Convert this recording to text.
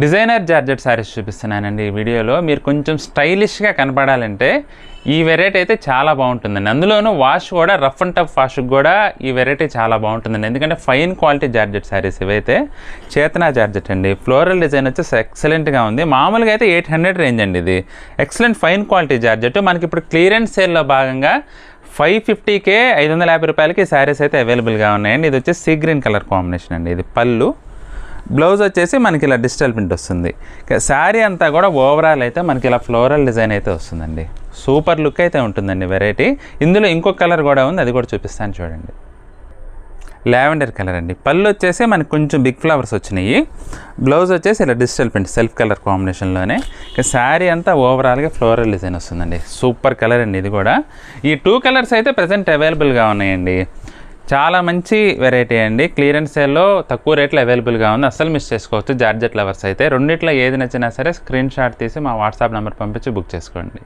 Designer georgette saris చూపిస్తున్నానండి ఈ వీడియోలో. మీరు కొంచెం స్టైలిష్గా కనపడాలంటే ఈ వెరైటీ అయితే చాలా బాగుంటుందండి. అందులోనూ వాష్ కూడా రఫ్ అండ్ టఫ్ వాష్కి కూడా ఈ వెరైటీ చాలా బాగుంటుందండి. ఎందుకంటే ఫైన్ క్వాలిటీ జార్జెట్ శారీస్ ఇవైతే. చేతనా జార్జెట్ అండి. ఫ్లోరల్ డిజైన్ వచ్చేసి ఎక్సలెంట్గా ఉంది. మామూలుగా అయితే 800 రేంజ్ అండి. ఇది ఎక్సలెంట్ ఫైన్ క్వాలిటీ జార్జెట్. మనకి ఇప్పుడు క్లియరెన్స్ సేల్లో భాగంగా 550కే 550 రూపాయలకి శారీస్ అయితే అవైలబుల్గా ఉన్నాయండి. ఇది వచ్చేసి సీ గ్రీన్ కలర్ కాంబినేషన్ అండి. ఇది పళ్ళు. బ్లౌజ్ వచ్చేసి మనకి ఇలా డిజిటల్ ప్రింట్ వస్తుంది. శారీ అంతా కూడా ఓవరాల్ అయితే మనకి ఇలా ఫ్లోరల్ డిజైన్ అయితే వస్తుందండి. సూపర్ లుక్ అయితే ఉంటుందండి వెరైటీ. ఇందులో ఇంకొక కలర్ కూడా ఉంది, అది కూడా చూపిస్తాను చూడండి. లావెండర్ కలర్ అండి. పళ్ళు వచ్చేసి మనకి కొంచెం బిగ్ ఫ్లవర్స్ వచ్చినాయి. బ్లౌజ్ వచ్చేసి ఇలా డిజిటల్ ప్రింట్ సెల్ఫ్ కలర్ కాంబినేషన్లోనే. శారీ అంతా ఓవరాల్గా ఫ్లోరల్ డిజైన్ వస్తుందండి. సూపర్ కలర్ అండి ఇది కూడా. ఈ 2 కలర్స్ అయితే ప్రజెంట్ అవైలబుల్గా ఉన్నాయండి. చాలా మంచి వెరైటీ అండి. క్లియరెన్స్ సేల్లో తక్కువ రేట్లో అవైలబుల్గా ఉంది. అస్సలు మిస్ చేసుకోవచ్చు జార్జెట్ లవర్స్ అయితే. రెండిట్లో ఏది నచ్చినా సరే స్క్రీన్ షాట్ తీసి మా వాట్సాప్ నెంబర్ పంపించి బుక్ చేసుకోండి.